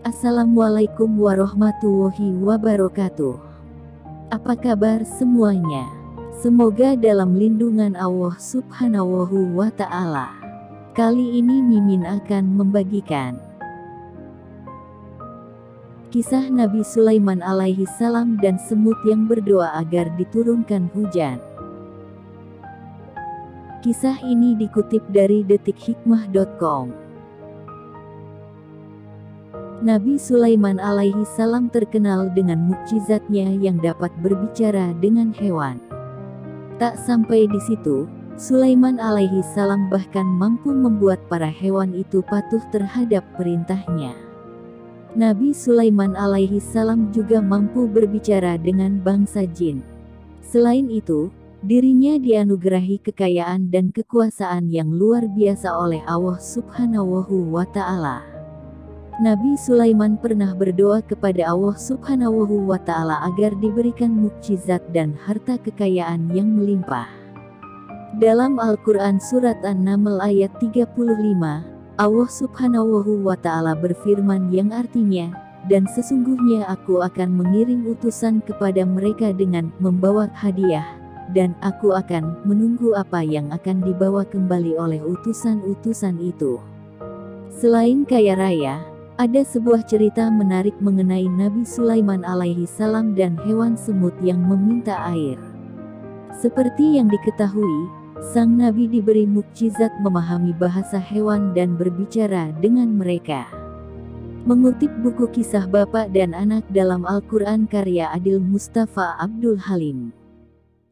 Assalamualaikum warahmatullahi wabarakatuh. Apa kabar semuanya? Semoga dalam lindungan Allah Subhanahu wa Ta'ala. Kali ini Mimin akan membagikan kisah Nabi Sulaiman alaihi salam dan semut yang berdoa agar diturunkan hujan. Kisah ini dikutip dari detikhikmah.com. Nabi Sulaiman alaihi salam terkenal dengan mukjizatnya yang dapat berbicara dengan hewan. Tak sampai di situ, Sulaiman alaihi salam bahkan mampu membuat para hewan itu patuh terhadap perintahnya. Nabi Sulaiman alaihi salam juga mampu berbicara dengan bangsa jin. Selain itu, dirinya dianugerahi kekayaan dan kekuasaan yang luar biasa oleh Allah Subhanahu wa Ta'ala. Nabi Sulaiman pernah berdoa kepada Allah Subhanahu wa Ta'ala agar diberikan mukjizat dan harta kekayaan yang melimpah. Dalam Al-Quran Surat An-Naml ayat 35, Allah Subhanahu wa Ta'ala berfirman yang artinya, "Dan sesungguhnya aku akan mengirim utusan kepada mereka dengan membawa hadiah, dan aku akan menunggu apa yang akan dibawa kembali oleh utusan-utusan itu." Selain kaya raya, ada sebuah cerita menarik mengenai Nabi Sulaiman alaihi salam dan hewan semut yang meminta air. Seperti yang diketahui, sang Nabi diberi mukjizat memahami bahasa hewan dan berbicara dengan mereka. Mengutip buku Kisah Bapak dan Anak dalam Al-Quran karya Adil Mustafa Abdul Halim.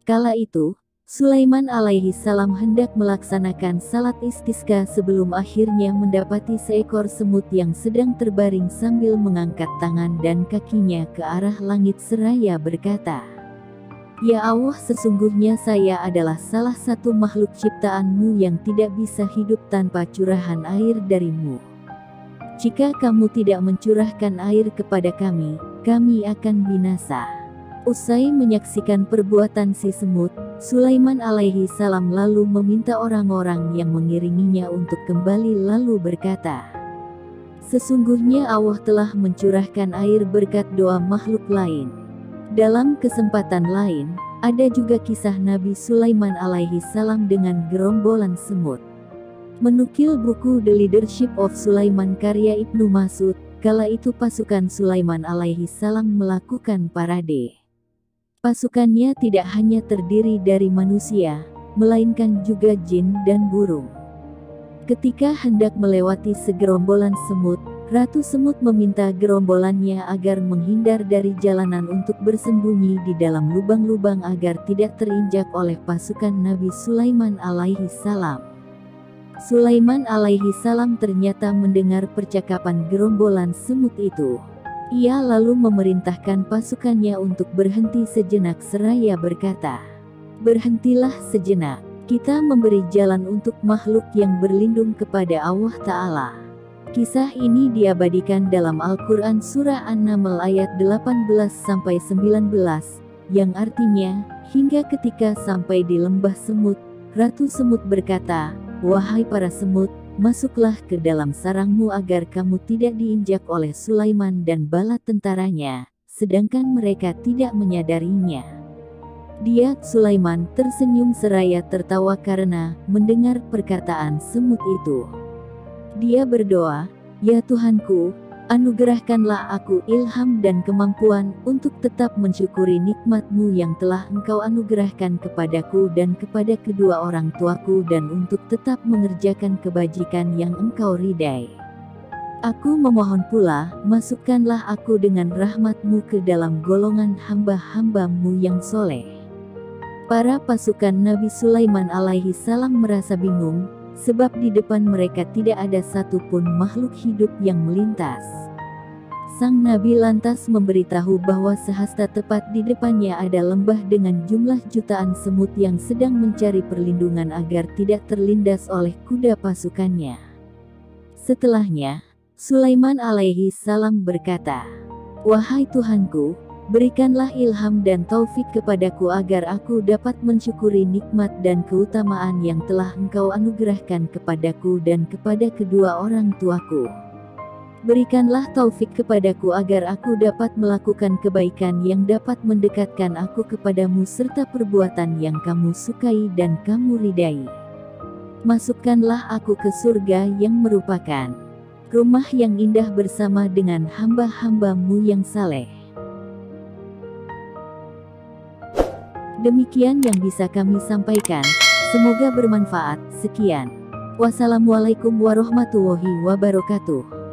Kala itu, Sulaiman alaihi salam hendak melaksanakan salat istisqa sebelum akhirnya mendapati seekor semut yang sedang terbaring sambil mengangkat tangan dan kakinya ke arah langit seraya berkata, "Ya Allah, sesungguhnya saya adalah salah satu makhluk ciptaan-Mu yang tidak bisa hidup tanpa curahan air dari-Mu. Jika Kamu tidak mencurahkan air kepada kami akan binasa." Usai menyaksikan perbuatan si semut, Sulaiman alaihi salam lalu meminta orang-orang yang mengiringinya untuk kembali lalu berkata, "Sesungguhnya Allah telah mencurahkan air berkat doa makhluk lain." Dalam kesempatan lain, ada juga kisah Nabi Sulaiman alaihi salam dengan gerombolan semut. Menukil buku The Leadership of Sulaiman karya Ibnu Mas'ud, kala itu pasukan Sulaiman alaihi salam melakukan parade. Pasukannya tidak hanya terdiri dari manusia, melainkan juga jin dan burung. Ketika hendak melewati segerombolan semut, Ratu Semut meminta gerombolannya agar menghindar dari jalanan untuk bersembunyi di dalam lubang-lubang agar tidak terinjak oleh pasukan Nabi Sulaiman alaihi salam. Sulaiman alaihi salam ternyata mendengar percakapan gerombolan semut itu. Ia lalu memerintahkan pasukannya untuk berhenti sejenak seraya berkata, "Berhentilah sejenak, kita memberi jalan untuk makhluk yang berlindung kepada Allah Ta'ala." Kisah ini diabadikan dalam Al-Quran Surah An-Naml ayat 18-19, yang artinya, hingga ketika sampai di lembah semut, Ratu Semut berkata, "Wahai para semut, masuklah ke dalam sarangmu agar kamu tidak diinjak oleh Sulaiman dan bala tentaranya, sedangkan mereka tidak menyadarinya." Dia, Sulaiman, tersenyum seraya tertawa karena mendengar perkataan semut itu. Dia berdoa, "Ya Tuhanku, anugerahkanlah aku ilham dan kemampuan untuk tetap mensyukuri nikmat-Mu yang telah Engkau anugerahkan kepadaku dan kepada kedua orang tuaku dan untuk tetap mengerjakan kebajikan yang Engkau ridai. Aku memohon pula, masukkanlah aku dengan rahmat-Mu ke dalam golongan hamba-hamba-Mu yang soleh." Para pasukan Nabi Sulaiman alaihi salam merasa bingung, sebab di depan mereka tidak ada satupun makhluk hidup yang melintas. Sang Nabi lantas memberitahu bahwa sehasta tepat di depannya ada lembah dengan jumlah jutaan semut yang sedang mencari perlindungan agar tidak terlindas oleh kuda pasukannya. Setelahnya, Sulaiman alaihi salam berkata, "Wahai Tuhanku, berikanlah ilham dan taufik kepadaku agar aku dapat mensyukuri nikmat dan keutamaan yang telah Engkau anugerahkan kepadaku dan kepada kedua orang tuaku." Berikanlah taufik kepadaku agar aku dapat melakukan kebaikan yang dapat mendekatkan aku kepadamu serta perbuatan yang kamu sukai dan kamu ridai. Masukkanlah aku ke surga yang merupakan rumah yang indah bersama dengan hamba-hambamu yang saleh. Demikian yang bisa kami sampaikan, semoga bermanfaat. Sekian. Wassalamualaikum warahmatullahi wabarakatuh.